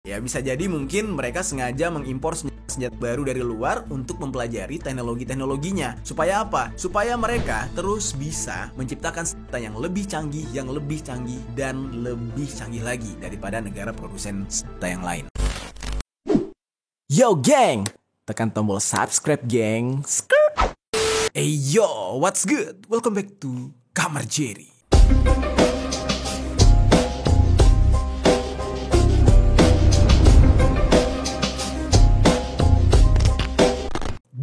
Ya bisa jadi mungkin mereka sengaja mengimpor senjata baru dari luar untuk mempelajari teknologi-teknologinya. Supaya apa? Supaya mereka terus bisa menciptakan senjata yang lebih canggih, dan lebih canggih lagi daripada negara produsen senjata yang lain. Yo geng, tekan tombol subscribe geng. Hey yo, what's good? Welcome back to Kamar Jerry.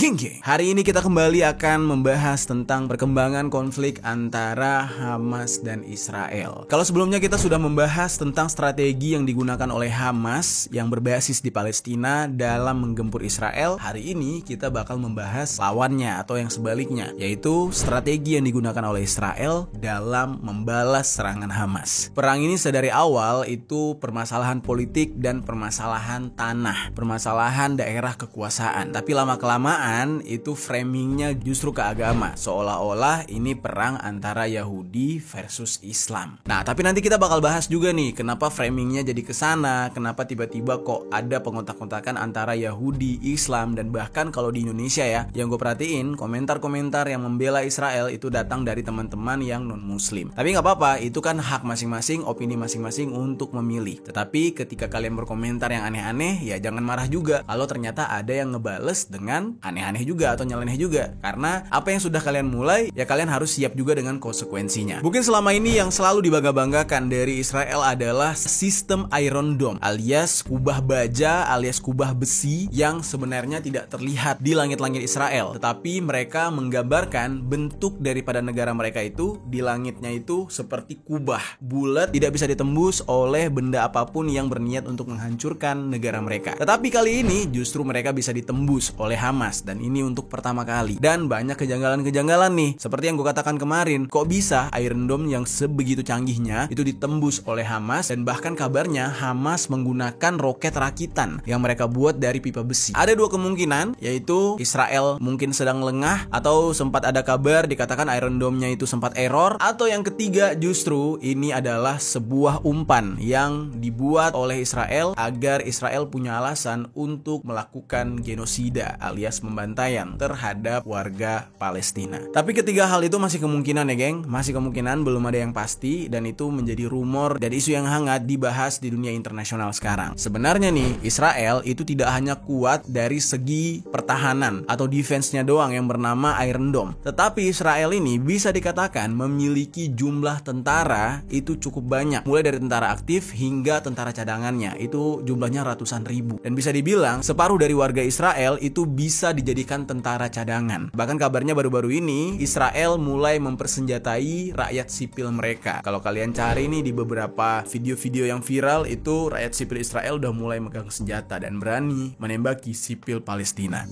Geng, hari ini kita kembali akan membahas tentang perkembangan konflik antara Hamas dan Israel. Kalau sebelumnya kita sudah membahas tentang strategi yang digunakan oleh Hamas yang berbasis di Palestina dalam menggempur Israel, hari ini kita bakal membahas lawannya atau yang sebaliknya, yaitu strategi yang digunakan oleh Israel dalam membalas serangan Hamas. Perang ini sedari awal itu permasalahan politik dan permasalahan tanah, permasalahan daerah kekuasaan. Tapi lama-kelamaan itu framingnya justru ke agama, seolah-olah ini perang antara Yahudi versus Islam. Nah, tapi nanti kita bakal bahas juga nih kenapa framingnya jadi kesana, kenapa tiba-tiba kok ada pengontak-kontakan antara Yahudi, Islam, dan bahkan kalau di Indonesia ya, yang gue perhatiin komentar-komentar yang membela Israel itu datang dari teman-teman yang non-muslim. Tapi nggak apa-apa, itu kan hak masing-masing, opini masing-masing untuk memilih. Tetapi ketika kalian berkomentar yang aneh-aneh, ya jangan marah juga kalau ternyata ada yang ngebales dengan aneh-aneh juga atau nyeleneh juga. Karena apa yang sudah kalian mulai, ya kalian harus siap juga dengan konsekuensinya. Mungkin selama ini yang selalu dibangga-banggakan dari Israel adalah sistem Iron Dome, alias kubah baja, alias kubah besi yang sebenarnya tidak terlihat di langit-langit Israel. Tetapi mereka menggambarkan bentuk daripada negara mereka itu di langitnya itu seperti kubah, bulat, tidak bisa ditembus oleh benda apapun yang berniat untuk menghancurkan negara mereka. Tetapi kali ini justru mereka bisa ditembus oleh Hamas, dan ini untuk pertama kali. Dan banyak kejanggalan-kejanggalan nih, seperti yang gue katakan kemarin, kok bisa Iron Dome yang sebegitu canggihnya itu ditembus oleh Hamas, dan bahkan kabarnya Hamas menggunakan roket rakitan yang mereka buat dari pipa besi. Ada dua kemungkinan, yaitu Israel mungkin sedang lengah, atau sempat ada kabar dikatakan Iron Dome-nya itu sempat error, atau yang ketiga justru ini adalah sebuah umpan yang dibuat oleh Israel agar Israel punya alasan untuk melakukan genosida alias pembantaian terhadap warga Palestina. Tapi ketiga hal itu masih kemungkinan ya geng, masih kemungkinan, belum ada yang pasti, dan itu menjadi rumor dan isu yang hangat dibahas di dunia internasional sekarang. Sebenarnya nih, Israel itu tidak hanya kuat dari segi pertahanan atau defense-nya doang yang bernama Iron Dome, tetapi Israel ini bisa dikatakan memiliki jumlah tentara itu cukup banyak, mulai dari tentara aktif hingga tentara cadangannya, itu jumlahnya ratusan ribu, dan bisa dibilang separuh dari warga Israel itu bisa dijadikan tentara cadangan. Bahkan kabarnya baru-baru ini Israel mulai mempersenjatai rakyat sipil mereka. Kalau kalian cari nih di beberapa video-video yang viral, itu rakyat sipil Israel udah mulai megang senjata dan berani menembaki sipil Palestina.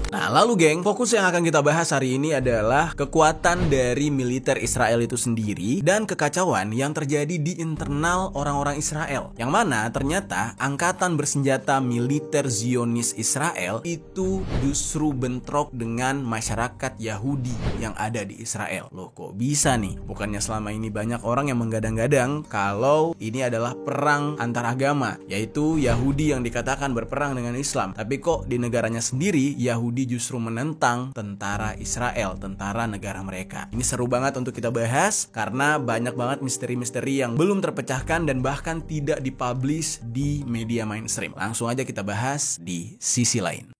Nah, lalu geng, fokus yang akan kita bahas hari ini adalah kekuatan dari militer Israel itu sendiri dan kekacauan yang terjadi di internal orang-orang Israel. Yang mana ternyata angkatan bersenjata militer Zionis Israel itu justru bentrok dengan masyarakat Yahudi yang ada di Israel. Loh, kok bisa nih? Bukannya selama ini banyak orang yang menggadang-gadang kalau ini adalah perang antar agama, yaitu Yahudi yang dikatakan berperang dengan Islam. Tapi kok di negaranya sendiri Yahudi justru menentang tentara Israel, tentara negara mereka. Ini seru banget untuk kita bahas karena banyak banget misteri-misteri yang belum terpecahkan dan bahkan tidak dipublish di media mainstream. Langsung aja kita bahas di sisi lain.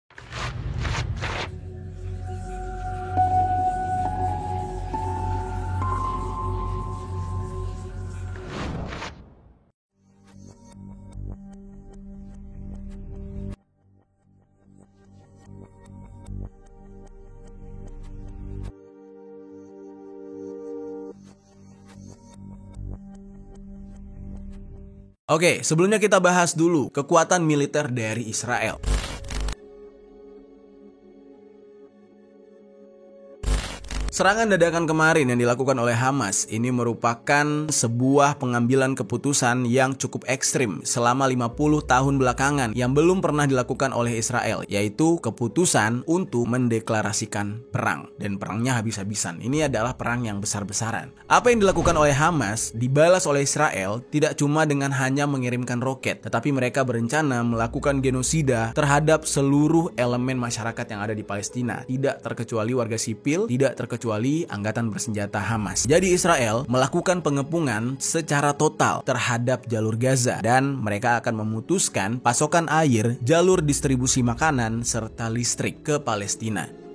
Oke, sebelumnya kita bahas dulu kekuatan militer dari Israel. Serangan dadakan kemarin yang dilakukan oleh Hamas ini merupakan sebuah pengambilan keputusan yang cukup ekstrim selama 50 tahun belakangan yang belum pernah dilakukan oleh Israel, yaitu keputusan untuk mendeklarasikan perang. Dan perangnya habis-habisan. Ini adalah perang yang besar-besaran. Apa yang dilakukan oleh Hamas dibalas oleh Israel tidak cuma dengan hanya mengirimkan roket, tetapi mereka berencana melakukan genosida terhadap seluruh elemen masyarakat yang ada di Palestina, tidak terkecuali warga sipil, tidak terkecuali angkatan bersenjata Hamas. Jadi Israel melakukan pengepungan secara total terhadap jalur Gaza dan mereka akan memutuskan pasokan air, jalur distribusi makanan, serta listrik ke Palestina.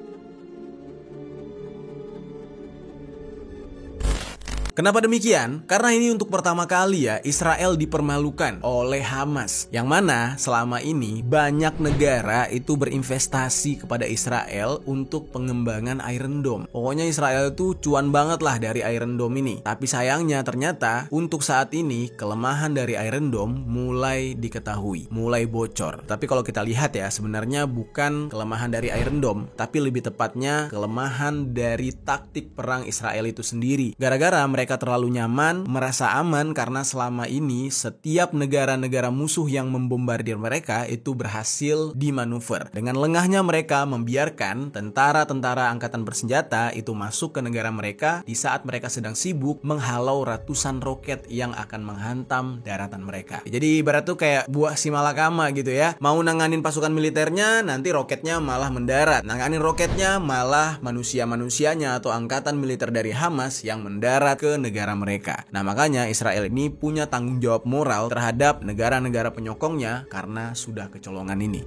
Kenapa demikian? Karena ini untuk pertama kali ya Israel dipermalukan oleh Hamas, yang mana selama ini banyak negara itu berinvestasi kepada Israel untuk pengembangan Iron Dome. Pokoknya Israel itu cuan banget lah dari Iron Dome ini. Tapi sayangnya ternyata untuk saat ini kelemahan dari Iron Dome mulai diketahui, mulai bocor. Tapi kalau kita lihat ya, sebenarnya bukan kelemahan dari Iron Dome, tapi lebih tepatnya kelemahan dari taktik perang Israel itu sendiri. Gara-gara mereka terlalu nyaman, merasa aman karena selama ini setiap negara-negara musuh yang membombardir mereka itu berhasil dimanuver. Dengan lengahnya mereka membiarkan tentara-tentara angkatan bersenjata itu masuk ke negara mereka di saat mereka sedang sibuk menghalau ratusan roket yang akan menghantam daratan mereka. Jadi ibarat tuh kayak buah si malakama gitu ya. Mau nanganin pasukan militernya, nanti roketnya malah mendarat. Nanganin roketnya malah manusia-manusianya atau angkatan militer dari Hamas yang mendarat ke negara mereka. Nah makanya Israel ini punya tanggung jawab moral terhadap negara-negara penyokongnya karena sudah kecolongan ini.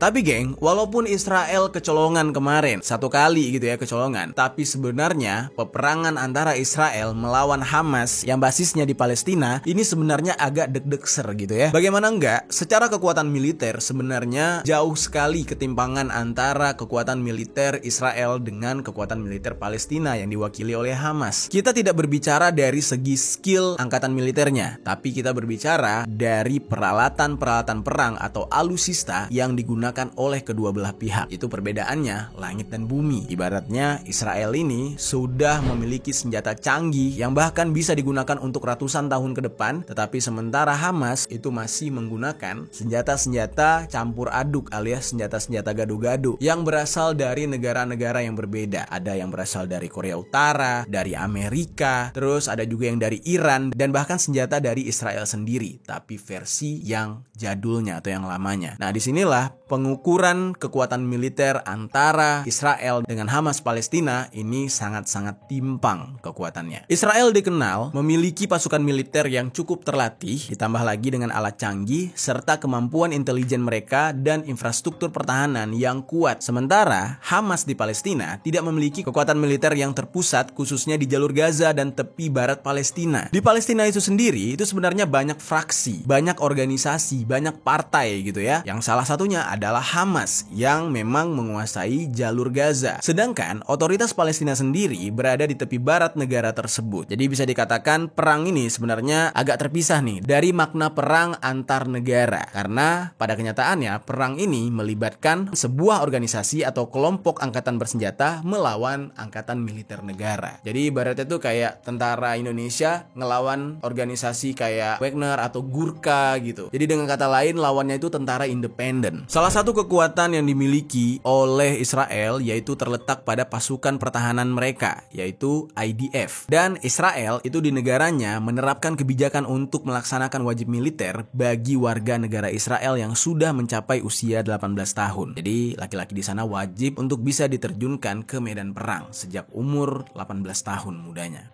Tapi geng, walaupun Israel kecolongan kemarin, satu kali gitu ya kecolongan, tapi sebenarnya peperangan antara Israel melawan Hamas yang basisnya di Palestina ini sebenarnya agak deg-degser gitu ya. Bagaimana enggak? Secara kekuatan militer sebenarnya jauh sekali ketimpangan antara kekuatan militer Israel dengan kekuatan militer Palestina yang diwakili oleh Hamas. Kita tidak berbicara dari segi skill angkatan militernya, tapi kita berbicara dari peralatan-peralatan perang atau alutsista yang digunakan oleh kedua belah pihak. Itu perbedaannya langit dan bumi. Ibaratnya Israel ini sudah memiliki senjata canggih yang bahkan bisa digunakan untuk ratusan tahun ke depan, tetapi sementara Hamas itu masih menggunakan senjata-senjata campur aduk alias senjata-senjata gado-gado yang berasal dari negara-negara yang berbeda. Ada yang berasal dari Korea Utara, dari Amerika, terus ada juga yang dari Iran, dan bahkan senjata dari Israel sendiri, tapi versi yang jadulnya atau yang lamanya. Nah disinilah pengukuran kekuatan militer antara Israel dengan Hamas Palestina ini sangat-sangat timpang kekuatannya. Israel dikenal memiliki pasukan militer yang cukup terlatih, ditambah lagi dengan alat canggih, serta kemampuan intelijen mereka dan infrastruktur pertahanan yang kuat. Sementara Hamas di Palestina tidak memiliki kekuatan militer yang terpusat khususnya di jalur Gaza dan tepi barat Palestina. Di Palestina itu sendiri itu sebenarnya banyak fraksi, banyak organisasi, banyak partai gitu ya. Yang salah satunya adalah Hamas yang memang menguasai jalur Gaza. Sedangkan otoritas Palestina sendiri berada di tepi barat negara tersebut. Jadi bisa dikatakan perang ini sebenarnya agak terpisah nih dari makna perang antar negara. Karena pada kenyataannya perang ini melibatkan sebuah organisasi atau kelompok angkatan bersenjata melawan angkatan militer negara. Jadi ibaratnya tuh kayak tentara Indonesia ngelawan organisasi kayak Wagner atau Gurkha gitu. Jadi dengan kata lain lawannya itu tentara independen. Salah satu kekuatan yang dimiliki oleh Israel yaitu terletak pada pasukan pertahanan mereka, yaitu IDF. Dan Israel itu di negaranya menerapkan kebijakan untuk melaksanakan wajib militer bagi warga negara Israel yang sudah mencapai usia 18 tahun. Jadi laki-laki di sana wajib untuk bisa diterjunkan ke medan perang sejak umur 18 tahun mudanya.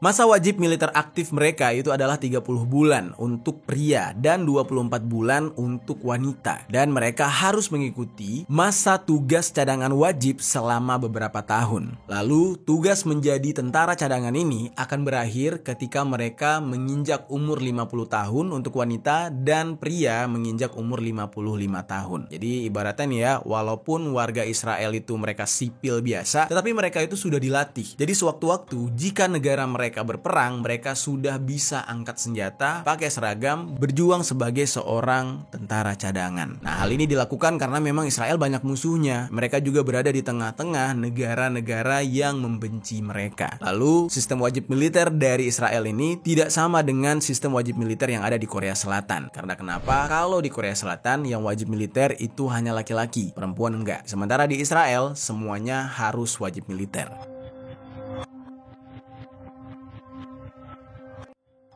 Masa wajib militer aktif mereka itu adalah 30 bulan untuk pria dan 24 bulan untuk wanita. Dan mereka harus mengikuti masa tugas cadangan wajib selama beberapa tahun. Lalu tugas menjadi tentara cadangan ini akan berakhir ketika mereka menginjak umur 50 tahun untuk wanita dan pria menginjak umur 55 tahun. Jadi ibaratnya nih ya, walaupun warga Israel itu mereka sipil biasa, tetapi mereka itu sudah dilatih. Jadi sewaktu-waktu jika negara mereka mereka berperang, mereka sudah bisa angkat senjata, pakai seragam, berjuang sebagai seorang tentara cadangan. Nah, hal ini dilakukan karena memang Israel banyak musuhnya. Mereka juga berada di tengah-tengah negara-negara yang membenci mereka. Lalu, sistem wajib militer dari Israel ini tidak sama dengan sistem wajib militer yang ada di Korea Selatan. Karena kenapa? Kalau di Korea Selatan yang wajib militer itu hanya laki-laki, perempuan enggak. Sementara di Israel semuanya harus wajib militer.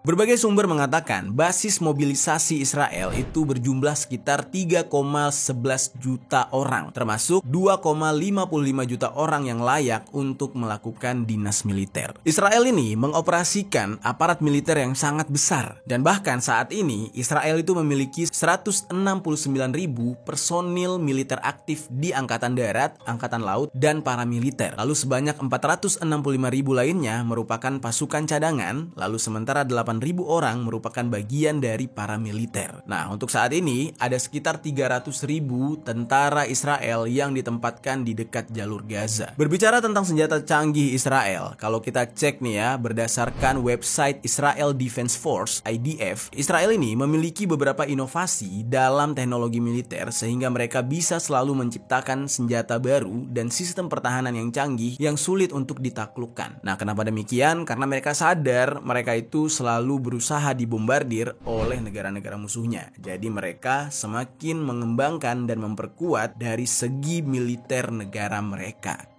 Berbagai sumber mengatakan basis mobilisasi Israel itu berjumlah sekitar 3,11 juta orang, termasuk 2,55 juta orang yang layak untuk melakukan dinas militer. Israel ini mengoperasikan aparat militer yang sangat besar, dan bahkan saat ini Israel itu memiliki 169.000 personil militer aktif di Angkatan Darat, Angkatan Laut, dan paramiliter. Lalu sebanyak 465.000 lainnya merupakan pasukan cadangan, lalu sementara 8.000 orang merupakan bagian dari paramiliter. Nah, untuk saat ini ada sekitar 300.000 tentara Israel yang ditempatkan di dekat jalur Gaza. Berbicara tentang senjata canggih Israel, kalau kita cek nih ya, berdasarkan website Israel Defense Force (IDF), Israel ini memiliki beberapa inovasi dalam teknologi militer sehingga mereka bisa selalu menciptakan senjata baru dan sistem pertahanan yang canggih yang sulit untuk ditaklukkan. Nah, kenapa demikian? Karena mereka sadar mereka itu selalu berusaha dibombardir oleh negara-negara musuhnya. Jadi mereka semakin mengembangkan dan memperkuat dari segi militer negara mereka.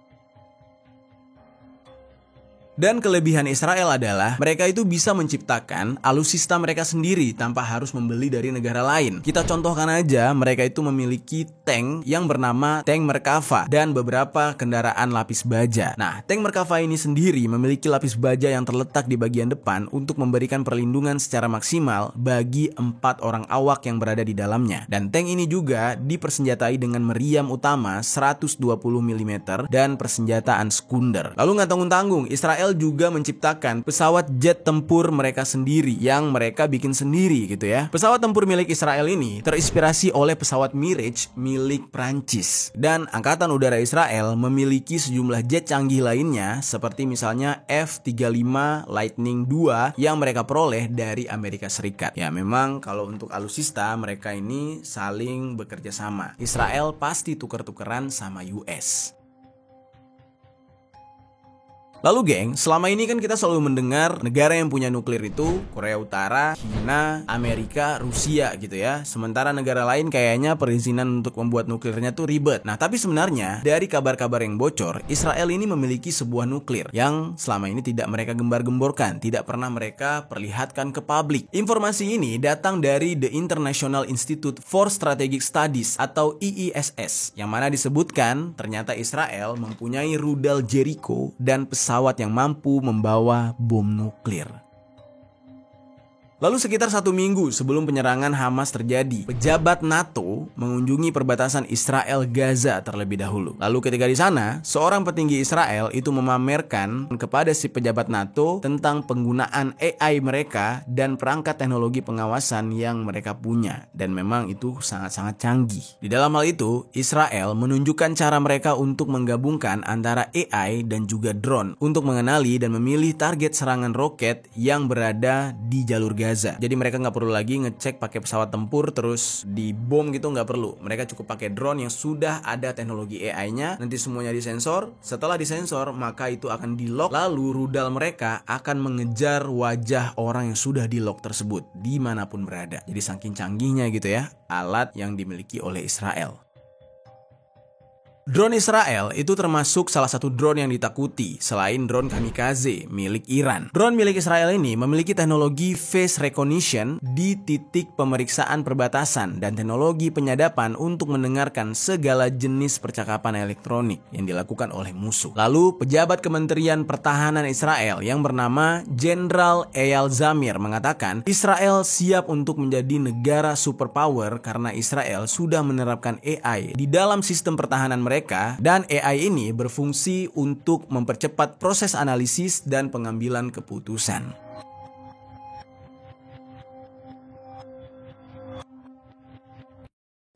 Dan kelebihan Israel adalah mereka itu bisa menciptakan alutsista mereka sendiri tanpa harus membeli dari negara lain. Kita contohkan aja, mereka itu memiliki tank yang bernama tank Merkava dan beberapa kendaraan lapis baja. Nah, tank Merkava ini sendiri memiliki lapis baja yang terletak di bagian depan untuk memberikan perlindungan secara maksimal bagi 4 orang awak yang berada di dalamnya. Dan tank ini juga dipersenjatai dengan meriam utama 120 mm dan persenjataan Skunder. Lalu nggak tanggung-tanggung, Israel juga menciptakan pesawat jet tempur mereka sendiri yang mereka bikin sendiri gitu ya. Pesawat tempur milik Israel ini terinspirasi oleh pesawat Mirage milik Prancis. Dan Angkatan Udara Israel memiliki sejumlah jet canggih lainnya seperti misalnya F-35 Lightning II yang mereka peroleh dari Amerika Serikat. Ya, memang kalau untuk alutsista mereka ini saling bekerja sama. Israel pasti tuker-tukeran sama US. Lalu geng, selama ini kan kita selalu mendengar negara yang punya nuklir itu Korea Utara, China, Amerika, Rusia gitu ya. Sementara negara lain kayaknya perizinan untuk membuat nuklirnya tuh ribet. Nah, tapi sebenarnya dari kabar-kabar yang bocor, Israel ini memiliki sebuah nuklir yang selama ini tidak mereka gembar-gemborkan, tidak pernah mereka perlihatkan ke publik. Informasi ini datang dari The International Institute for Strategic Studies atau IISS, yang mana disebutkan ternyata Israel mempunyai rudal Jericho dan pesawat yang mampu membawa bom nuklir. Lalu sekitar 1 minggu sebelum penyerangan Hamas terjadi, pejabat NATO mengunjungi perbatasan Israel-Gaza terlebih dahulu. Lalu ketika di sana, seorang petinggi Israel itu memamerkan kepada si pejabat NATO tentang penggunaan AI mereka dan perangkat teknologi pengawasan yang mereka punya. Dan memang itu sangat-sangat canggih. Di dalam hal itu, Israel menunjukkan cara mereka untuk menggabungkan antara AI dan juga drone untuk mengenali dan memilih target serangan roket yang berada di jalur Gaza. Jadi mereka nggak perlu lagi ngecek pakai pesawat tempur terus dibom gitu, nggak perlu. Mereka cukup pakai drone yang sudah ada teknologi AI-nya. Nanti semuanya disensor. Setelah disensor maka itu akan di-lock. Lalu rudal mereka akan mengejar wajah orang yang sudah di-lock tersebut dimanapun berada. Jadi saking canggihnya gitu ya alat yang dimiliki oleh Israel. Drone Israel itu termasuk salah satu drone yang ditakuti selain drone kamikaze milik Iran. Drone milik Israel ini memiliki teknologi face recognition di titik pemeriksaan perbatasan dan teknologi penyadapan untuk mendengarkan segala jenis percakapan elektronik yang dilakukan oleh musuh. Lalu pejabat Kementerian Pertahanan Israel yang bernama Jenderal Eyal Zamir mengatakan Israel siap untuk menjadi negara superpower karena Israel sudah menerapkan AI di dalam sistem pertahanan mereka, dan AI ini berfungsi untuk mempercepat proses analisis dan pengambilan keputusan.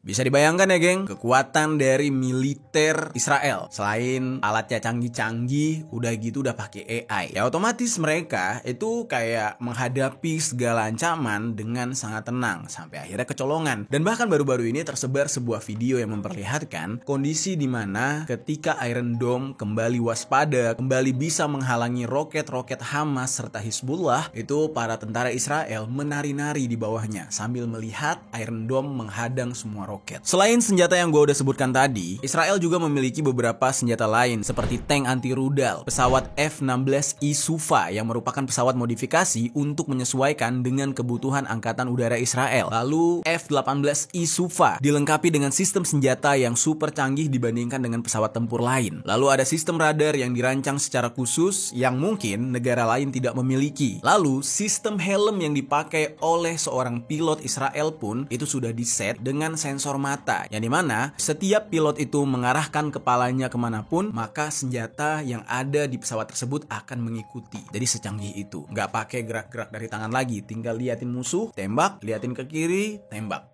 Bisa dibayangkan ya geng, kekuatan dari militer Israel. Selain alatnya canggih-canggih, udah gitu udah pakai AI. Ya otomatis mereka itu kayak menghadapi segala ancaman dengan sangat tenang sampai akhirnya kecolongan. Dan bahkan baru-baru ini tersebar sebuah video yang memperlihatkan kondisi di mana ketika Iron Dome kembali waspada, kembali bisa menghalangi roket-roket Hamas serta Hizbullah, itu para tentara Israel menari-nari di bawahnya sambil melihat Iron Dome menghadang semua roket. Selain senjata yang gue udah sebutkan tadi, Israel juga memiliki beberapa senjata lain seperti tank anti-rudal, pesawat F-16I Sufa yang merupakan pesawat modifikasi untuk menyesuaikan dengan kebutuhan angkatan udara Israel. Lalu F-18I Sufa dilengkapi dengan sistem senjata yang super canggih dibandingkan dengan pesawat tempur lain. Lalu ada sistem radar yang dirancang secara khusus yang mungkin negara lain tidak memiliki. Lalu sistem helm yang dipakai oleh seorang pilot Israel pun itu sudah diset dengan sensor mata, yang dimana setiap pilot itu mengarahkan kepalanya kemanapun, maka senjata yang ada di pesawat tersebut akan mengikuti. Jadi secanggih itu, nggak pakai gerak-gerak dari tangan lagi, tinggal liatin musuh, tembak, liatin ke kiri, tembak.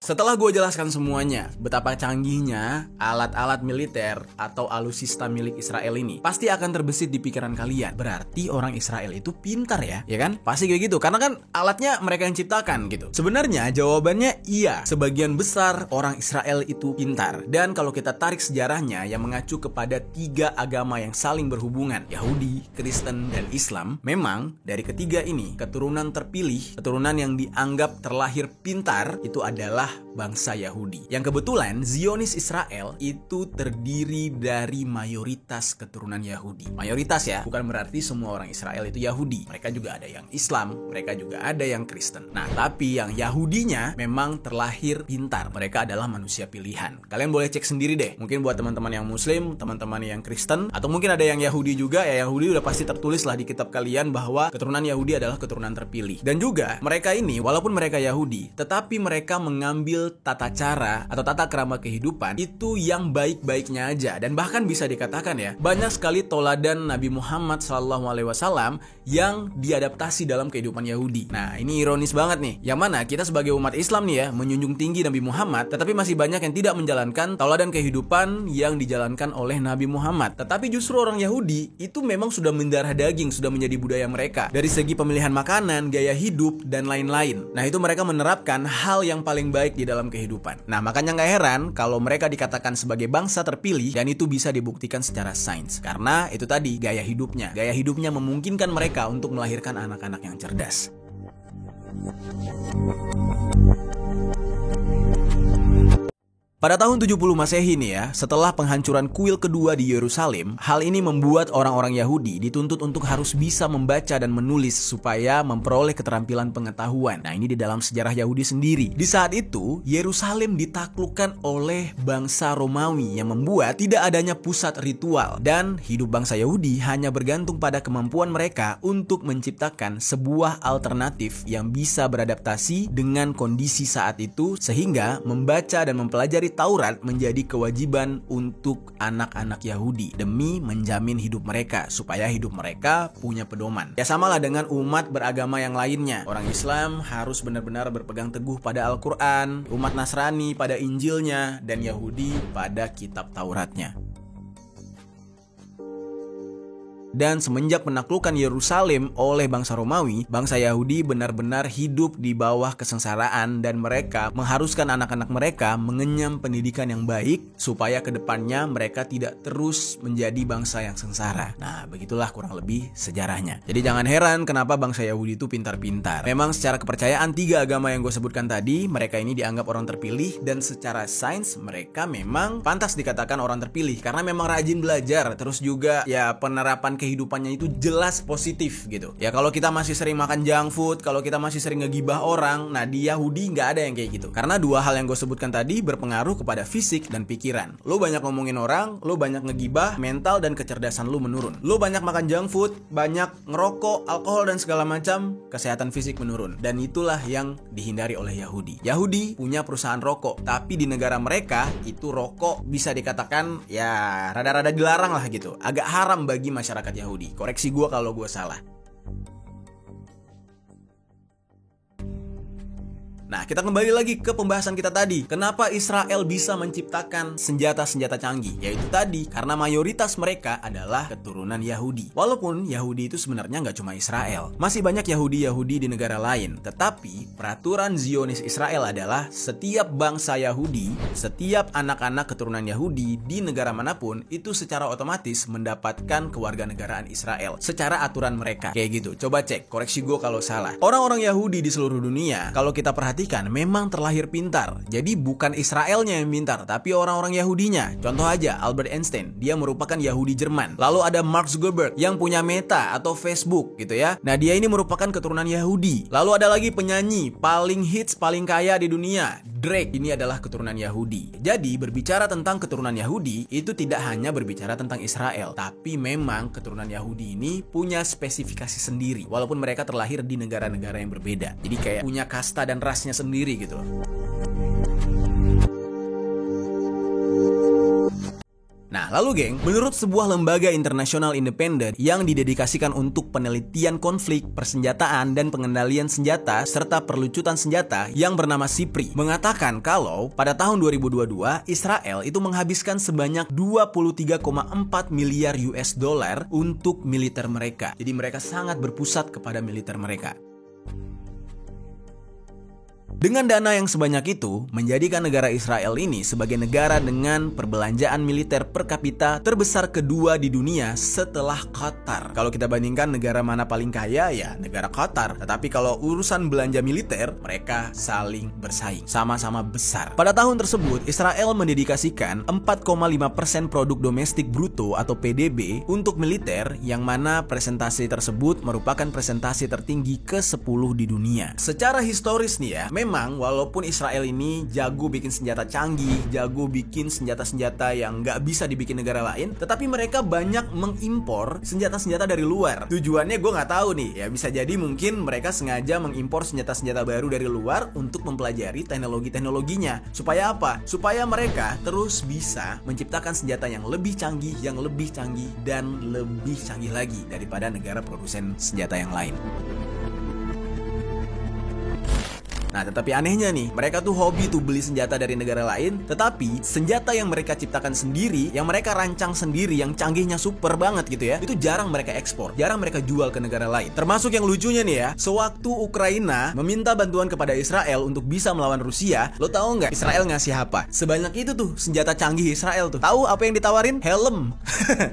Setelah gue jelaskan semuanya, betapa canggihnya alat-alat militer atau alutsista milik Israel ini, pasti akan terbesit di pikiran kalian. Berarti orang Israel itu pintar ya kan? Pasti kayak gitu, karena kan alatnya mereka yang ciptakan gitu. Sebenarnya jawabannya iya, sebagian besar orang Israel itu pintar. Dan kalau kita tarik sejarahnya yang mengacu kepada 3 agama yang saling berhubungan, Yahudi, Kristen, dan Islam, memang dari ketiga ini, keturunan terpilih, keturunan yang dianggap terlahir pintar, itu adalah bangsa Yahudi. Yang kebetulan Zionis Israel itu terdiri dari mayoritas keturunan Yahudi. Mayoritas ya, bukan berarti semua orang Israel itu Yahudi. Mereka juga ada yang Islam, mereka juga ada yang Kristen. Nah, tapi yang Yahudinya memang terlahir pintar. Mereka adalah manusia pilihan. Kalian boleh cek sendiri deh. Mungkin buat teman-teman yang Muslim, teman-teman yang Kristen, atau mungkin ada yang Yahudi juga. Ya Yahudi udah pasti tertulis lah di kitab kalian bahwa keturunan Yahudi adalah keturunan terpilih. Dan juga mereka ini, walaupun mereka Yahudi, tetapi mereka mengambil tata cara atau tata krama kehidupan itu yang baik-baiknya aja. Dan bahkan bisa dikatakan ya, banyak sekali toladan Nabi Muhammad SAW yang diadaptasi dalam kehidupan Yahudi. Nah, ini ironis banget nih, yang mana kita sebagai umat Islam nih ya, menjunjung tinggi Nabi Muhammad, tetapi masih banyak yang tidak menjalankan toladan kehidupan yang dijalankan oleh Nabi Muhammad. Tetapi justru orang Yahudi itu memang sudah mendarah daging, sudah menjadi budaya mereka. Dari segi pemilihan makanan, gaya hidup, dan lain-lain. Nah, itu mereka menerapkan hal yang paling baik di dalam kehidupan. Nah, makanya nggak heran kalau mereka dikatakan sebagai bangsa terpilih, dan itu bisa dibuktikan secara sains. Karena itu tadi, gaya hidupnya memungkinkan mereka untuk melahirkan anak-anak yang cerdas. Pada tahun 70 Masehi nih ya, setelah penghancuran kuil kedua di Yerusalem, hal ini membuat orang-orang Yahudi dituntut untuk harus bisa membaca dan menulis supaya memperoleh keterampilan pengetahuan. Nah, ini di dalam sejarah Yahudi sendiri. Di saat itu, Yerusalem ditaklukkan oleh bangsa Romawi yang membuat tidak adanya pusat ritual, dan hidup bangsa Yahudi hanya bergantung pada kemampuan mereka untuk menciptakan sebuah alternatif yang bisa beradaptasi dengan kondisi saat itu, sehingga membaca dan mempelajari Taurat menjadi kewajiban untuk anak-anak Yahudi demi menjamin hidup mereka, supaya hidup mereka punya pedoman. Ya samalah dengan umat beragama yang lainnya. Orang Islam harus benar-benar berpegang teguh pada Al-Quran, umat Nasrani pada Injilnya, dan Yahudi pada kitab Tauratnya. Dan semenjak penaklukan Yerusalem oleh bangsa Romawi, bangsa Yahudi benar-benar hidup di bawah kesengsaraan, dan mereka mengharuskan anak-anak mereka mengenyam pendidikan yang baik supaya kedepannya mereka tidak terus menjadi bangsa yang sengsara. Nah, begitulah kurang lebih sejarahnya. Jadi jangan heran kenapa bangsa Yahudi itu pintar-pintar. Memang secara kepercayaan 3 agama yang gue sebutkan tadi, mereka ini dianggap orang terpilih, dan secara sains mereka memang pantas dikatakan orang terpilih karena memang rajin belajar, terus juga ya penerapan kehidupannya itu jelas positif gitu. Ya kalau kita masih sering makan junk food, kalau kita masih sering ngegibah orang, nah di Yahudi nggak ada yang kayak gitu. Karena 2 hal yang gue sebutkan tadi berpengaruh kepada fisik dan pikiran. Lu banyak ngomongin orang, lu banyak ngegibah, mental dan kecerdasan lu menurun. Lu banyak makan junk food, banyak ngerokok, alkohol dan segala macam, kesehatan fisik menurun. Dan itulah yang dihindari oleh Yahudi. Yahudi punya perusahaan rokok, tapi di negara mereka itu rokok bisa dikatakan ya rada-rada dilarang lah gitu. Agak haram bagi masyarakat Yahudi. Koreksi gue kalau gue salah. Nah, kita kembali lagi ke pembahasan kita tadi. Kenapa Israel bisa menciptakan senjata-senjata canggih? Yaitu tadi, karena mayoritas mereka adalah keturunan Yahudi. Walaupun Yahudi itu sebenarnya nggak cuma Israel. Masih banyak Yahudi di negara lain. Tetapi, peraturan Zionis Israel adalah setiap bangsa Yahudi, setiap anak-anak keturunan Yahudi di negara manapun, itu secara otomatis mendapatkan kewarganegaraan Israel. Secara aturan mereka. Kayak gitu. Coba cek, koreksi gue kalau salah. Orang-orang Yahudi di seluruh dunia, kalau kita perhatikan, memang terlahir pintar. Jadi bukan Israelnya yang pintar, tapi orang-orang Yahudinya. Contoh aja, Albert Einstein, dia merupakan Yahudi Jerman. Lalu ada Mark Zuckerberg yang punya Meta atau Facebook gitu ya. Nah, dia ini merupakan keturunan Yahudi. Lalu ada lagi penyanyi paling hits, paling kaya di dunia, Drake, ini adalah keturunan Yahudi. Jadi berbicara tentang keturunan Yahudi, itu tidak hanya berbicara tentang Israel, tapi memang keturunan Yahudi ini punya spesifikasi sendiri. Walaupun mereka terlahir di negara-negara yang berbeda. Jadi kayak punya kasta dan rasnya sendiri gitu loh. Nah, lalu geng, menurut sebuah lembaga internasional independen yang didedikasikan untuk penelitian konflik, persenjataan, dan pengendalian senjata, serta perlucutan senjata yang bernama SIPRI, mengatakan kalau pada tahun 2022, Israel itu menghabiskan sebanyak 23,4 miliar US dollar untuk militer mereka. Jadi mereka sangat berpusat kepada militer mereka. Dengan dana yang sebanyak itu, menjadikan negara Israel ini sebagai negara dengan perbelanjaan militer per kapita terbesar kedua di dunia setelah Qatar. Kalau kita bandingkan negara mana paling kaya, ya negara Qatar. Tetapi kalau urusan belanja militer, mereka saling bersaing, sama-sama besar. Pada tahun tersebut, Israel mendedikasikan 4,5% produk domestik bruto atau PDB untuk militer, yang mana presentasi tersebut merupakan presentasi tertinggi ke-10 di dunia. Secara historis nih ya, memang walaupun Israel ini jago bikin senjata canggih, jago bikin senjata-senjata yang nggak bisa dibikin negara lain, tetapi mereka banyak mengimpor senjata-senjata dari luar. Tujuannya gue nggak tahu nih, ya bisa jadi mungkin mereka sengaja mengimpor senjata-senjata baru dari luar untuk mempelajari teknologi-teknologinya. Supaya apa? Supaya mereka terus bisa menciptakan senjata yang lebih canggih, dan lebih canggih lagi daripada negara produsen senjata yang lain. Nah, tetapi anehnya nih, mereka tuh hobi tuh beli senjata dari negara lain, tetapi senjata yang mereka ciptakan sendiri, yang mereka rancang sendiri, yang canggihnya super banget gitu ya, itu jarang mereka ekspor, jarang mereka jual ke negara lain. Termasuk yang lucunya nih ya, sewaktu Ukraina meminta bantuan kepada Israel untuk bisa melawan Rusia, lo tahu nggak Israel ngasih apa? Sebanyak itu tuh senjata canggih Israel tuh. Tahu apa yang ditawarin? Helm.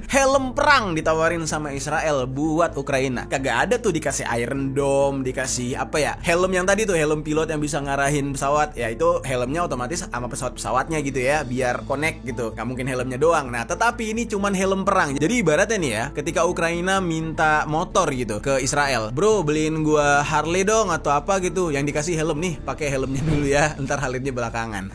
Helm perang ditawarin sama Israel buat Ukraina. Kagak ada tuh dikasih Iron Dome, dikasih apa ya? Helm yang tadi tuh, helm pilot yang bisa ngarahin pesawat, ya itu helmnya otomatis sama pesawat-pesawatnya gitu ya, biar connect gitu. Nggak mungkin helmnya doang. Nah, tetapi ini cuman helm perang. Jadi ibaratnya nih ya, ketika Ukraina minta motor gitu ke Israel, bro beliin gua Harley dong atau apa gitu, yang dikasih helm nih, pakai helmnya dulu ya, ntar Harley-nya belakangan.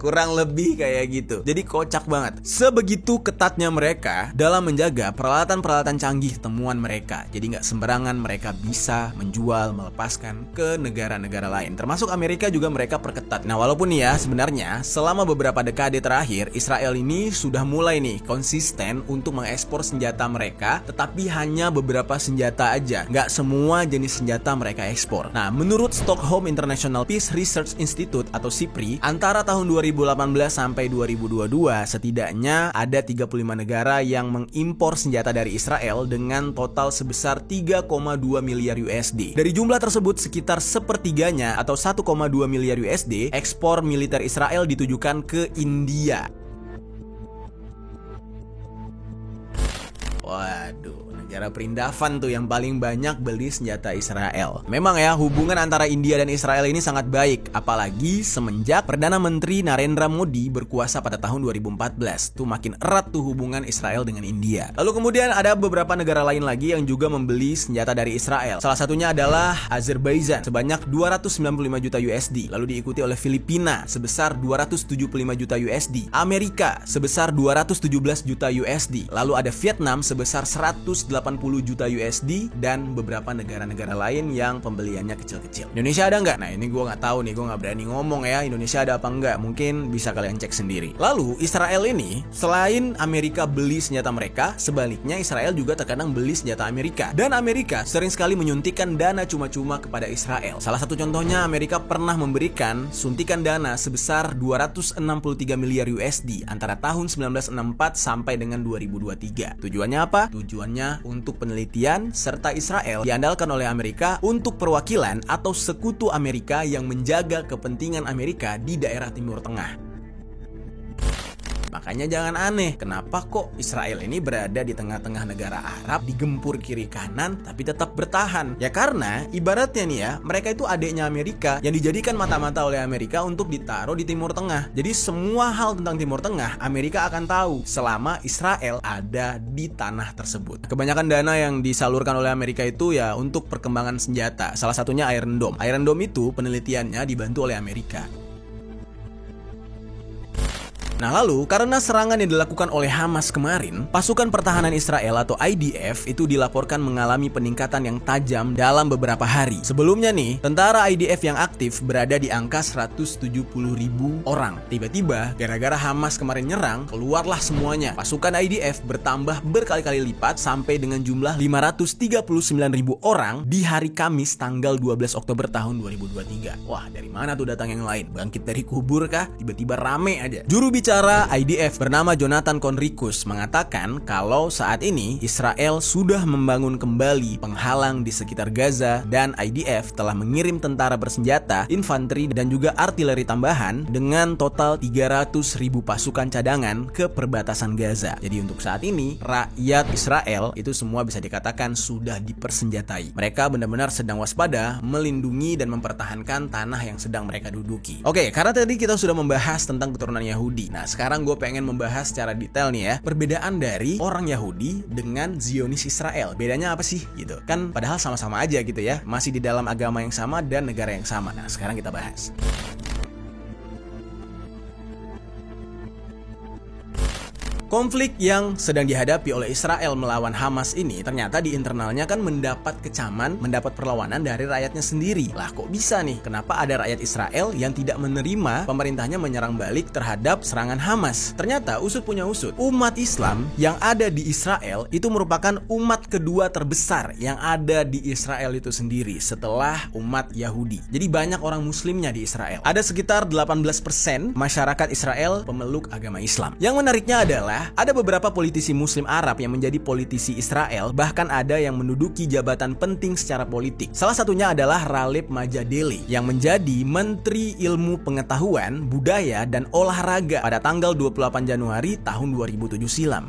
Kurang lebih kayak gitu. Jadi kocak banget. Sebegitu ketatnya mereka dalam menjaga peralatan-peralatan canggih temuan mereka. Jadi nggak sembarangan mereka bisa menjual, melepaskan ke negara-negara lain. Termasuk Amerika juga mereka perketat. Nah, walaupun ya sebenarnya selama beberapa dekade terakhir Israel ini sudah mulai nih konsisten untuk mengekspor senjata mereka, tetapi hanya beberapa senjata aja. Nggak semua jenis senjata mereka ekspor. Nah, menurut Stockholm International Peace Research Institute atau SIPRI, antara tahun 2018 sampai 2022 setidaknya ada 35 negara yang mengimpor senjata dari Israel dengan total sebesar 3,2 miliar USD. Dari jumlah tersebut sekitar sepertiganya atau 1,2 miliar USD ekspor militer Israel ditujukan ke India. Waduh, negara perindavan tuh yang paling banyak beli senjata Israel. Memang ya, hubungan antara India dan Israel ini sangat baik, apalagi semenjak Perdana Menteri Narendra Modi berkuasa pada tahun 2014. Tuh makin erat tuh hubungan Israel dengan India. Lalu kemudian ada beberapa negara lain lagi yang juga membeli senjata dari Israel. Salah satunya adalah Azerbaijan sebanyak 295 juta USD. Lalu diikuti oleh Filipina sebesar 275 juta USD. Amerika sebesar 217 juta USD. Lalu ada Vietnam sebesar 180 80 juta USD dan beberapa negara-negara lain yang pembeliannya kecil-kecil. Indonesia ada nggak? Nah, ini gue nggak tahu nih, gue nggak berani ngomong ya Indonesia ada apa nggak. Mungkin bisa kalian cek sendiri. Lalu Israel ini selain Amerika beli senjata mereka, sebaliknya Israel juga terkadang beli senjata Amerika. Dan Amerika sering sekali menyuntikkan dana cuma-cuma kepada Israel. Salah satu contohnya, Amerika pernah memberikan suntikan dana sebesar 263 miliar USD antara tahun 1964 sampai dengan 2023. Tujuannya apa? Tujuannya untuk penelitian serta Israel diandalkan oleh Amerika untuk perwakilan atau sekutu Amerika yang menjaga kepentingan Amerika di daerah Timur Tengah. Makanya jangan aneh, kenapa kok Israel ini berada di tengah-tengah negara Arab, digempur kiri kanan, tapi tetap bertahan? Ya karena ibaratnya nih ya, mereka itu adiknya Amerika yang dijadikan mata-mata oleh Amerika untuk ditaruh di Timur Tengah. Jadi semua hal tentang Timur Tengah, Amerika akan tahu selama Israel ada di tanah tersebut. Kebanyakan dana yang disalurkan oleh Amerika itu ya untuk perkembangan senjata. Salah satunya Iron Dome. Iron Dome itu penelitiannya dibantu oleh Amerika. Nah lalu, karena serangan yang dilakukan oleh Hamas kemarin, pasukan pertahanan Israel atau IDF itu dilaporkan mengalami peningkatan yang tajam dalam beberapa hari. Sebelumnya nih, tentara IDF yang aktif berada di angka 170.000 orang. Tiba-tiba, gara-gara Hamas kemarin nyerang, keluarlah semuanya. Pasukan IDF bertambah berkali-kali lipat sampai dengan jumlah 539.000 orang di hari Kamis tanggal 12 Oktober tahun 2023. Wah, dari mana tuh datang yang lain? Bangkit dari kubur kah? Tiba-tiba rame aja. Juru bicara IDF bernama Jonathan Conricus mengatakan kalau saat ini Israel sudah membangun kembali penghalang di sekitar Gaza dan IDF telah mengirim tentara bersenjata, infanteri dan juga artileri tambahan dengan total 300.000 pasukan cadangan ke perbatasan Gaza. Jadi untuk saat ini rakyat Israel itu semua bisa dikatakan sudah dipersenjatai. Mereka benar-benar sedang waspada, melindungi dan mempertahankan tanah yang sedang mereka duduki. Oke, karena tadi kita sudah membahas tentang keturunan Yahudi. Nah, sekarang gue pengen membahas secara detail nih ya, perbedaan dari orang Yahudi dengan Zionis Israel. Bedanya apa sih gitu? Kan padahal sama-sama aja gitu ya, masih di dalam agama yang sama dan negara yang sama. Nah, sekarang kita bahas. Konflik yang sedang dihadapi oleh Israel melawan Hamas ini ternyata di internalnya kan mendapat kecaman, mendapat perlawanan dari rakyatnya sendiri. Lah kok bisa nih? Kenapa ada rakyat Israel yang tidak menerima pemerintahnya menyerang balik terhadap serangan Hamas? Ternyata usut punya usut, umat Islam yang ada di Israel itu merupakan umat kedua terbesar yang ada di Israel itu sendiri setelah umat Yahudi. Jadi banyak orang muslimnya di Israel. Ada sekitar 18% masyarakat Israel pemeluk agama Islam. Yang menariknya adalah ada beberapa politisi muslim Arab yang menjadi politisi Israel, bahkan ada yang menduduki jabatan penting secara politik. Salah satunya adalah Ralef Majadeli yang menjadi Menteri Ilmu Pengetahuan, Budaya, dan Olahraga pada tanggal 28 Januari tahun 2007 silam.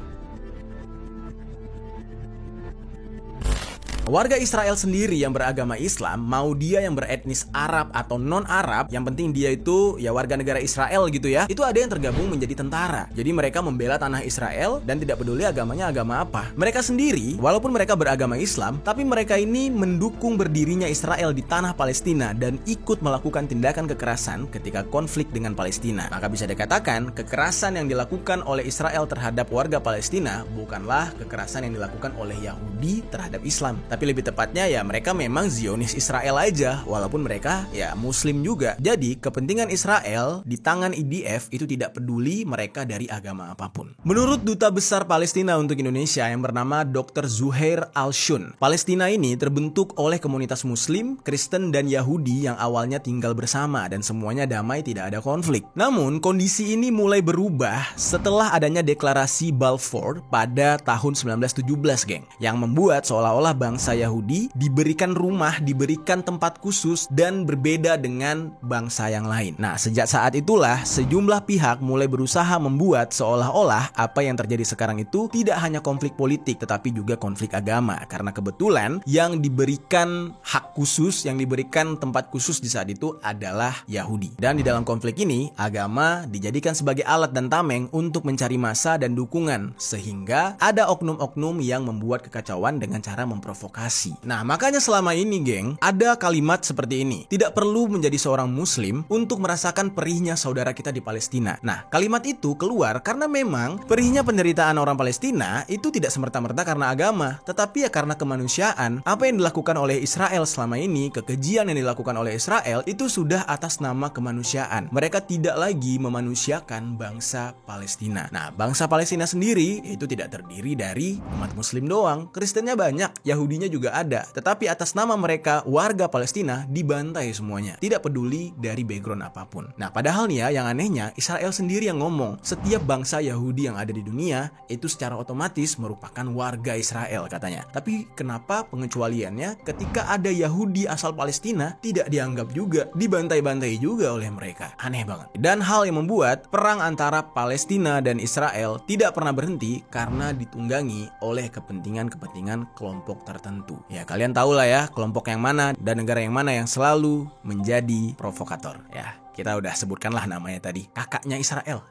Warga Israel sendiri yang beragama Islam, mau dia yang beretnis Arab atau non-Arab, yang penting dia itu ya warga negara Israel gitu ya, itu ada yang tergabung menjadi tentara. Jadi mereka membela tanah Israel dan tidak peduli agamanya agama apa. Mereka sendiri, walaupun mereka beragama Islam, tapi mereka ini mendukung berdirinya Israel di tanah Palestina dan ikut melakukan tindakan kekerasan ketika konflik dengan Palestina. Maka bisa dikatakan, kekerasan yang dilakukan oleh Israel terhadap warga Palestina bukanlah kekerasan yang dilakukan oleh Yahudi terhadap Islam. Tapi lebih tepatnya ya mereka memang Zionis Israel aja, walaupun mereka ya Muslim juga. Jadi kepentingan Israel di tangan IDF itu tidak peduli mereka dari agama apapun. Menurut Duta Besar Palestina untuk Indonesia yang bernama Dr. Zuhair Al-Shun, Palestina ini terbentuk oleh komunitas Muslim, Kristen, dan Yahudi yang awalnya tinggal bersama dan semuanya damai, tidak ada konflik. Namun kondisi ini mulai berubah setelah adanya deklarasi Balfour pada tahun 1917, geng, yang membuat seolah-olah bangsa Yahudi diberikan rumah, diberikan tempat khusus dan berbeda dengan bangsa yang lain. Nah, sejak saat itulah sejumlah pihak mulai berusaha membuat seolah-olah apa yang terjadi sekarang itu tidak hanya konflik politik tetapi juga konflik agama, karena kebetulan yang diberikan hak khusus, yang diberikan tempat khusus di saat itu adalah Yahudi. Dan di dalam konflik ini agama dijadikan sebagai alat dan tameng untuk mencari massa dan dukungan, sehingga ada oknum-oknum yang membuat kekacauan dengan cara memprovokasi. provokasi. Nah, makanya selama ini, geng, ada kalimat seperti ini. Tidak perlu menjadi seorang muslim untuk merasakan perihnya saudara kita di Palestina. Nah, kalimat itu keluar karena memang perihnya penderitaan orang Palestina itu tidak semerta-merta karena agama, tetapi ya karena kemanusiaan. Apa yang dilakukan oleh Israel selama ini, kekejian yang dilakukan oleh Israel itu sudah atas nama kemanusiaan. Mereka tidak lagi memanusiakan bangsa Palestina. Nah, bangsa Palestina sendiri itu tidak terdiri dari umat muslim doang. Kristennya banyak, Yahudinya juga ada. Tetapi atas nama mereka, warga Palestina dibantai semuanya. Tidak peduli dari background apapun. Nah, padahal nih ya, yang anehnya Israel sendiri yang ngomong setiap bangsa Yahudi yang ada di dunia itu secara otomatis merupakan warga Israel katanya. Tapi kenapa pengecualiannya ketika ada Yahudi asal Palestina tidak dianggap juga, dibantai-bantai juga oleh mereka? Aneh banget. Dan hal yang membuat perang antara Palestina dan Israel tidak pernah berhenti karena ditunggangi oleh kepentingan-kepentingan kelompok tertentu. Ya, kalian tahu lah ya kelompok yang mana dan negara yang mana yang selalu menjadi provokator. Ya, kita udah sebutkanlah namanya tadi, kakaknya Israel.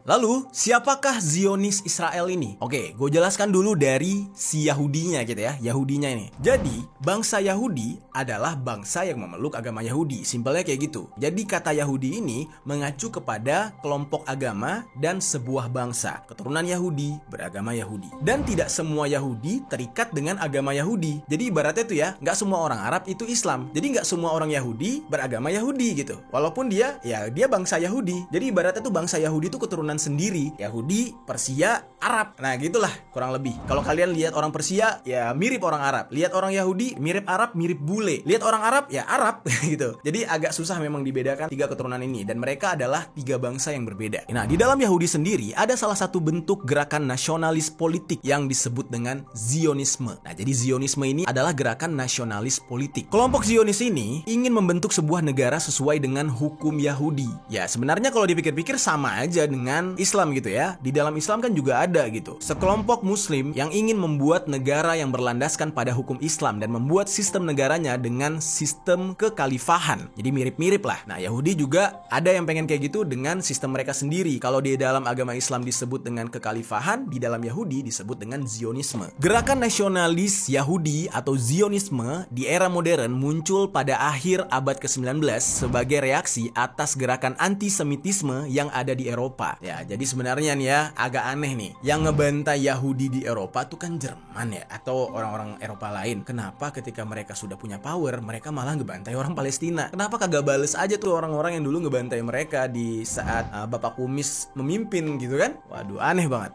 Lalu, siapakah Zionis Israel ini? Oke, gue jelaskan dulu dari si Yahudinya gitu ya, Yahudinya ini. Jadi, bangsa Yahudi adalah bangsa yang memeluk agama Yahudi. Simpelnya kayak gitu. Jadi, kata Yahudi ini mengacu kepada kelompok agama dan sebuah bangsa. Keturunan Yahudi, beragama Yahudi. Dan tidak semua Yahudi terikat dengan agama Yahudi. Jadi, ibaratnya tuh ya, nggak semua orang Arab itu Islam. Jadi, nggak semua orang Yahudi beragama Yahudi gitu. Walaupun dia bangsa Yahudi. Jadi, ibaratnya tuh bangsa Yahudi itu keturunan sendiri. Yahudi, Persia, Arab. Nah, gitulah kurang lebih. Kalau kalian lihat orang Persia, ya mirip orang Arab. Lihat orang Yahudi, mirip Arab, mirip bule. Lihat orang Arab, ya Arab gitu. Jadi agak susah memang dibedakan tiga keturunan ini. Dan mereka adalah tiga bangsa yang berbeda. Nah, di dalam Yahudi sendiri ada salah satu bentuk gerakan nasionalis politik yang disebut dengan Zionisme. Nah, jadi Zionisme ini adalah gerakan nasionalis politik. Kelompok Zionis ini ingin membentuk sebuah negara sesuai dengan hukum Yahudi. Ya, sebenarnya kalau dipikir-pikir sama aja dengan Islam gitu ya. Di dalam Islam kan juga ada gitu, sekelompok muslim yang ingin membuat negara yang berlandaskan pada hukum Islam dan membuat sistem negaranya dengan sistem kekhalifahan. Jadi mirip-mirip lah. Nah, Yahudi juga ada yang pengen kayak gitu dengan sistem mereka sendiri. Kalau di dalam agama Islam disebut dengan kekhalifahan, di dalam Yahudi disebut dengan Zionisme. Gerakan nasionalis Yahudi atau Zionisme di era modern muncul pada akhir abad ke-19 sebagai reaksi atas gerakan antisemitisme yang ada di Eropa. Ya, jadi sebenarnya nih ya, agak aneh nih. Yang ngebantai Yahudi di Eropa tuh kan Jerman ya, atau orang-orang Eropa lain. Kenapa ketika mereka sudah punya power, mereka malah ngebantai orang Palestina? Kenapa kagak bales aja tuh orang-orang yang dulu ngebantai mereka di saat Bapak Kumis memimpin gitu kan? Waduh, aneh banget.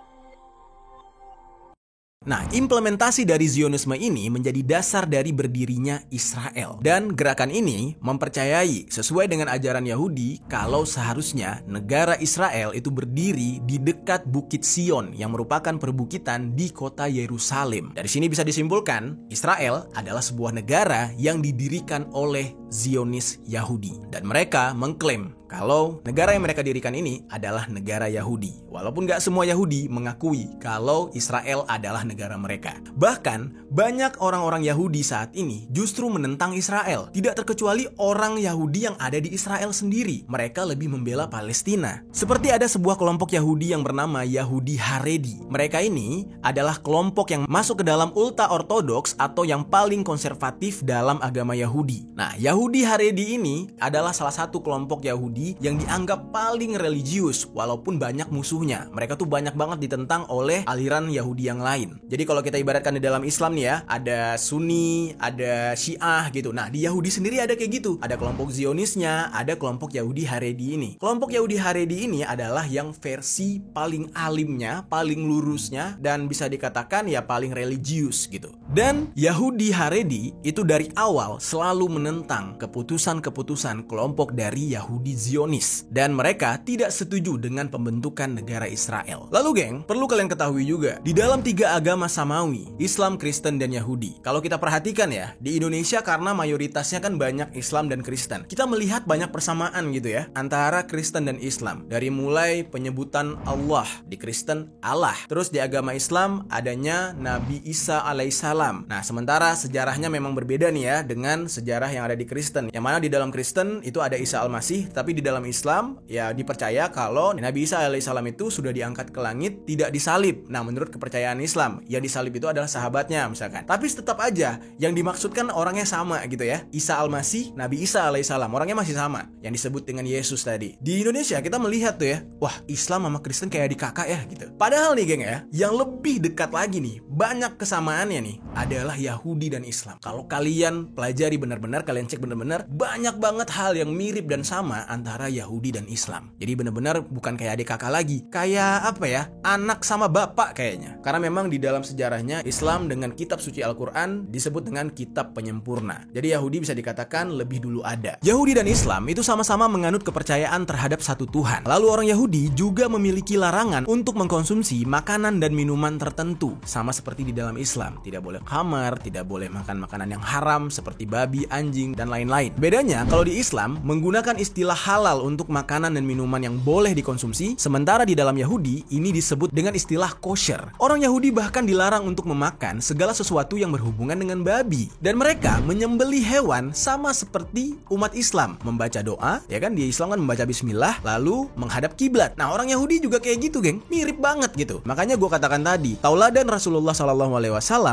Nah, implementasi dari Zionisme ini menjadi dasar dari berdirinya Israel. Dan gerakan ini mempercayai sesuai dengan ajaran Yahudi kalau seharusnya negara Israel itu berdiri di dekat Bukit Sion yang merupakan perbukitan di kota Yerusalem. Dari sini bisa disimpulkan, Israel adalah sebuah negara yang didirikan oleh Zionis Yahudi. Dan mereka mengklaim kalau negara yang mereka dirikan ini adalah negara Yahudi. Walaupun gak semua Yahudi mengakui kalau Israel adalah negara mereka. Bahkan, banyak orang-orang Yahudi saat ini justru menentang Israel. Tidak terkecuali orang Yahudi yang ada di Israel sendiri. Mereka lebih membela Palestina. Seperti ada sebuah kelompok Yahudi yang bernama Yahudi Haredi. Mereka ini adalah kelompok yang masuk ke dalam ultra-ortodoks atau yang paling konservatif dalam agama Yahudi. Nah, Yahudi Haredi ini adalah salah satu kelompok Yahudi yang dianggap paling religius walaupun banyak musuhnya. Mereka tuh banyak banget ditentang oleh aliran Yahudi yang lain. Jadi kalau kita ibaratkan di dalam Islam nih ya, ada Sunni, ada Syiah gitu. Nah, di Yahudi sendiri ada kayak gitu. Ada kelompok Zionisnya, ada kelompok Yahudi Haredi ini. Kelompok Yahudi Haredi ini adalah yang versi paling alimnya, paling lurusnya, dan bisa dikatakan ya paling religius gitu. Dan Yahudi Haredi itu dari awal selalu menentang keputusan-keputusan kelompok dari Yahudi Zionis, dan mereka tidak setuju dengan pembentukan negara Israel. Lalu geng, perlu kalian ketahui juga, di dalam tiga agama Samawi, Islam, Kristen, dan Yahudi, kalau kita perhatikan ya, di Indonesia karena mayoritasnya kan banyak Islam dan Kristen, kita melihat banyak persamaan gitu ya antara Kristen dan Islam. Dari mulai penyebutan Allah, di Kristen Allah, terus di agama Islam adanya Nabi Isa alaihissalam. Nah, sementara sejarahnya memang berbeda nih ya dengan sejarah yang ada di Kristen. Kristen. Yang mana di dalam Kristen itu ada Isa Al-Masih, tapi di dalam Islam ya dipercaya kalau Nabi Isa alaihissalam itu sudah diangkat ke langit, tidak disalib. Nah, menurut kepercayaan Islam, yang disalib itu adalah sahabatnya misalkan. Tapi tetap aja yang dimaksudkan orangnya sama gitu ya. Isa Al-Masih, Nabi Isa alaihissalam, orangnya masih sama, yang disebut dengan Yesus tadi. Di Indonesia kita melihat tuh ya, wah Islam sama Kristen kayak adik kakak ya gitu. Padahal nih geng ya, yang lebih dekat lagi nih, banyak kesamaannya nih, adalah Yahudi dan Islam. Kalau kalian pelajari benar-benar, kalian cek benar-benar, banyak banget hal yang mirip dan sama antara Yahudi dan Islam. Jadi benar-benar bukan kayak adik kakak lagi, kayak apa ya, anak sama bapak kayaknya. Karena memang di dalam sejarahnya Islam dengan kitab suci Al-Quran disebut dengan kitab penyempurna. Jadi Yahudi bisa dikatakan lebih dulu ada. Yahudi dan Islam itu sama-sama menganut kepercayaan terhadap satu Tuhan. Lalu orang Yahudi juga memiliki larangan untuk mengkonsumsi makanan dan minuman tertentu, sama seperti di dalam Islam. Tidak boleh khamar, tidak boleh makan makanan yang haram seperti babi, anjing, dan lain-lain. Bedanya kalau di Islam menggunakan istilah halal untuk makanan dan minuman yang boleh dikonsumsi, sementara di dalam Yahudi ini disebut dengan istilah kosher. Orang Yahudi bahkan dilarang untuk memakan segala sesuatu yang berhubungan dengan babi, dan mereka menyembelih hewan sama seperti umat Islam, membaca doa, ya kan, di Islam kan membaca bismillah lalu menghadap kiblat. Nah, orang Yahudi juga kayak gitu, geng. Mirip banget gitu. Makanya gue katakan tadi, tauladan Rasulullah SAW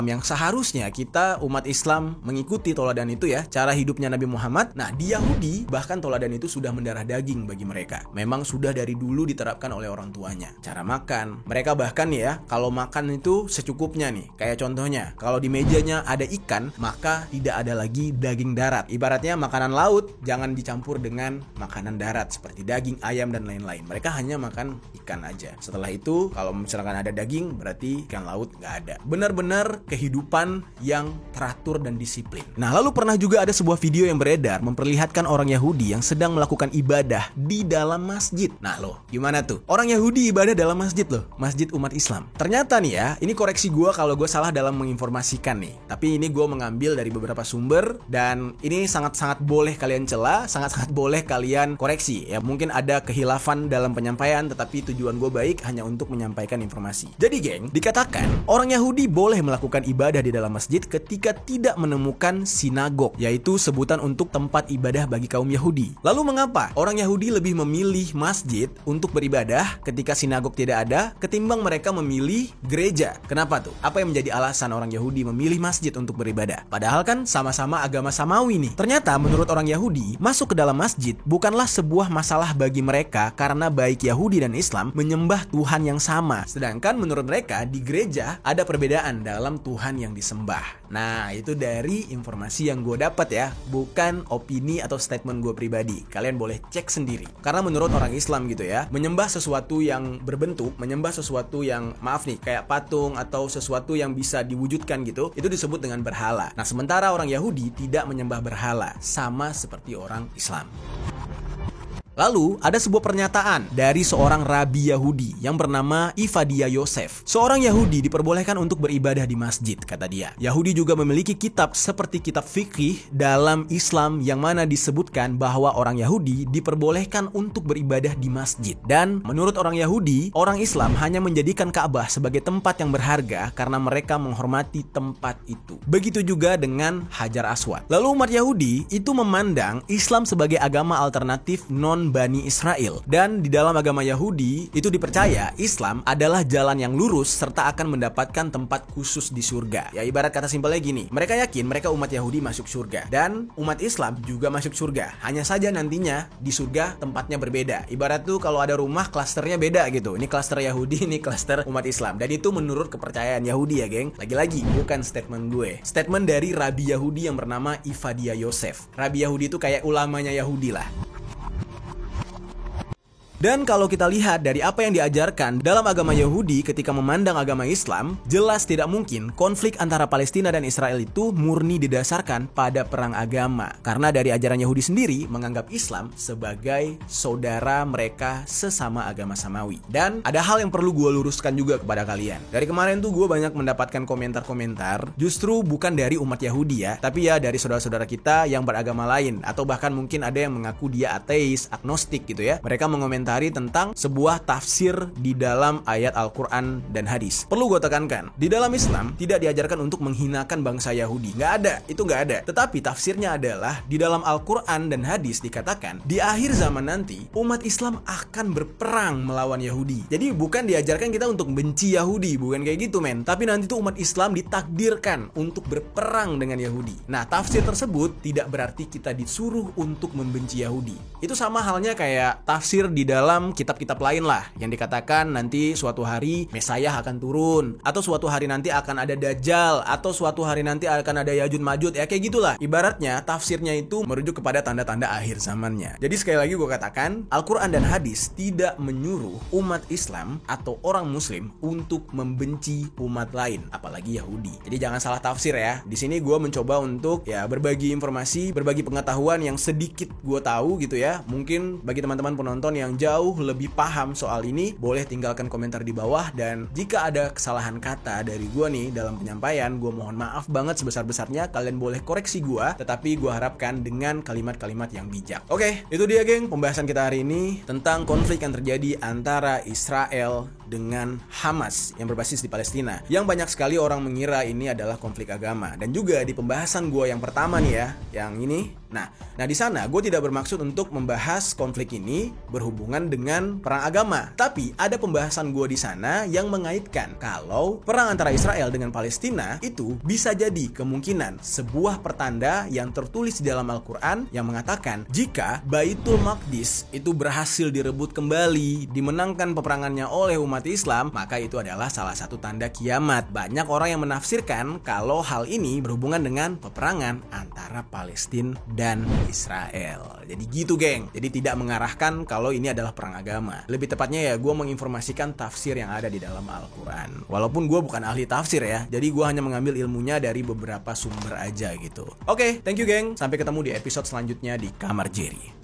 yang seharusnya kita umat Islam mengikuti tauladan itu ya, cara hidupnya Nabi Muhammad. Nah, di Yahudi bahkan tauladan itu sudah mendarah daging bagi mereka. Memang sudah dari dulu diterapkan oleh orang tuanya. Cara makan, mereka bahkan ya, kalau makan itu secukupnya nih. Kayak contohnya, kalau di mejanya ada ikan, maka tidak ada lagi daging darat. Ibaratnya makanan laut jangan dicampur dengan makanan darat seperti daging, ayam, dan lain-lain. Mereka hanya makan ikan aja. Setelah itu, kalau misalkan ada daging, berarti ikan laut nggak ada. Benar-benar kehidupan yang teratur dan disiplin. Nah, lalu pernah juga ada sebuah video yang beredar memperlihatkan orang Yahudi yang sedang melakukan ibadah di dalam masjid. Nah loh, gimana tuh? Orang Yahudi ibadah dalam masjid loh, masjid umat Islam. Ternyata nih ya, ini koreksi gue kalau gue salah dalam menginformasikan nih. Tapi ini gue mengambil dari beberapa sumber dan ini sangat-sangat boleh kalian cela, sangat-sangat boleh kalian koreksi. Ya mungkin ada kehilafan dalam penyampaian, tetapi tujuan gue baik hanya untuk menyampaikan informasi. Jadi geng, dikatakan orang Yahudi boleh melakukan ibadah di dalam masjid ketika tidak menemukan sinagog, yaitu sebutan untuk tempat ibadah bagi kaum Yahudi. Lalu mengapa orang Yahudi lebih memilih masjid untuk beribadah ketika sinagog tidak ada ketimbang mereka memilih gereja? Kenapa tuh? Apa yang menjadi alasan orang Yahudi memilih masjid untuk beribadah? Padahal kan sama-sama agama samawi nih. Ternyata menurut orang Yahudi, masuk ke dalam masjid bukanlah sebuah masalah bagi mereka karena baik Yahudi dan Islam menyembah Tuhan yang sama. Sedangkan menurut mereka di gereja ada perbedaan dalam Tuhan yang disembah. Nah, itu dari informasi yang gue dapat ya, bukan opini atau statement gue pribadi. Kalian boleh cek sendiri. Karena menurut orang Islam gitu ya, menyembah sesuatu yang berbentuk, menyembah sesuatu yang maaf nih, kayak patung atau sesuatu yang bisa diwujudkan gitu, itu disebut dengan berhala. Nah, sementara orang Yahudi tidak menyembah berhala, sama seperti orang Islam. Lalu, ada sebuah pernyataan dari seorang rabi Yahudi yang bernama Ivadia Yosef. Seorang Yahudi diperbolehkan untuk beribadah di masjid, kata dia. Yahudi juga memiliki kitab seperti kitab fikih dalam Islam yang mana disebutkan bahwa orang Yahudi diperbolehkan untuk beribadah di masjid. Dan menurut orang Yahudi, orang Islam hanya menjadikan Ka'bah sebagai tempat yang berharga karena mereka menghormati tempat itu. Begitu juga dengan Hajar Aswad. Lalu umat Yahudi itu memandang Islam sebagai agama alternatif non-Bani Israel. Dan di dalam agama Yahudi itu dipercaya Islam adalah jalan yang lurus serta akan mendapatkan tempat khusus di surga. Ya ibarat kata simpelnya gini, mereka yakin mereka umat Yahudi masuk surga dan umat Islam juga masuk surga. Hanya saja nantinya di surga tempatnya berbeda. Ibarat tuh kalau ada rumah klasternya beda gitu. Ini klaster Yahudi, ini klaster umat Islam. Dan itu menurut kepercayaan Yahudi ya geng. Lagi-lagi bukan statement gue. Statement dari rabi Yahudi yang bernama Ivadia Yosef. Rabi Yahudi itu kayak ulamanya Yahudi lah. Dan kalau kita lihat dari apa yang diajarkan dalam agama Yahudi ketika memandang agama Islam, jelas tidak mungkin konflik antara Palestina dan Israel itu murni didasarkan pada perang agama. Karena dari ajaran Yahudi sendiri menganggap Islam sebagai saudara mereka sesama agama samawi. Dan ada hal yang perlu gue luruskan juga kepada kalian. Dari kemarin tuh gue banyak mendapatkan komentar-komentar, justru bukan dari umat Yahudi ya, tapi ya dari saudara-saudara kita yang beragama lain. Atau bahkan mungkin ada yang mengaku dia ateis, agnostik gitu ya. Mereka mengomentari mengomentari tentang sebuah tafsir di dalam ayat Al-Quran dan hadis. Perlu gue tekankan, di dalam Islam tidak diajarkan untuk menghinakan bangsa Yahudi. Nggak ada, itu nggak ada. Tetapi tafsirnya adalah di dalam Al-Quran dan hadis dikatakan di akhir zaman nanti umat Islam akan berperang melawan Yahudi. Jadi bukan diajarkan kita untuk benci Yahudi, bukan kayak gitu men. Tapi nanti tuh umat Islam ditakdirkan untuk berperang dengan Yahudi. Nah, tafsir tersebut tidak berarti kita disuruh untuk membenci Yahudi. Itu sama halnya kayak tafsir di dalam kitab-kitab lain lah, yang dikatakan nanti suatu hari Mesayah akan turun, atau suatu hari nanti akan ada Dajjal, atau suatu hari nanti akan ada Yajud Majud, ya kayak gitulah. Ibaratnya tafsirnya itu merujuk kepada tanda-tanda akhir zamannya. Jadi sekali lagi gue katakan, Al-Quran dan hadis tidak menyuruh umat Islam atau orang muslim untuk membenci umat lain, apalagi Yahudi. Jadi jangan salah tafsir ya. Di sini gue mencoba untuk ya berbagi informasi, berbagi pengetahuan yang sedikit gue tahu gitu ya. Mungkin bagi teman-teman penonton yang jauh lebih paham soal ini, boleh tinggalkan komentar di bawah. Dan jika ada kesalahan kata dari gue nih dalam penyampaian, gue mohon maaf banget sebesar-besarnya. Kalian boleh koreksi gue, tetapi gue harapkan dengan kalimat-kalimat yang bijak. Oke, itu dia geng pembahasan kita hari ini tentang konflik yang terjadi antara Israel dengan Hamas yang berbasis di Palestina, yang banyak sekali orang mengira ini adalah konflik agama. Dan juga di pembahasan gue yang pertama nih ya, yang ini. Nah di sana gue tidak bermaksud untuk membahas konflik ini berhubungan dengan perang agama, tapi ada pembahasan gue di sana yang mengaitkan kalau perang antara Israel dengan Palestina itu bisa jadi kemungkinan sebuah pertanda yang tertulis di dalam Al-Quran yang mengatakan jika Baitul Maqdis itu berhasil direbut kembali, dimenangkan peperangannya oleh umat Islam, maka itu adalah salah satu tanda kiamat. Banyak orang yang menafsirkan kalau hal ini berhubungan dengan peperangan antara Palestina dan Israel. Jadi gitu geng. Jadi tidak mengarahkan kalau ini adalah perang agama. Lebih tepatnya ya gue menginformasikan tafsir yang ada di dalam Al-Quran. Walaupun gue bukan ahli tafsir ya. Jadi gue hanya mengambil ilmunya dari beberapa sumber aja gitu. Oke, thank you geng. Sampai ketemu di episode selanjutnya di Kamar Jerry.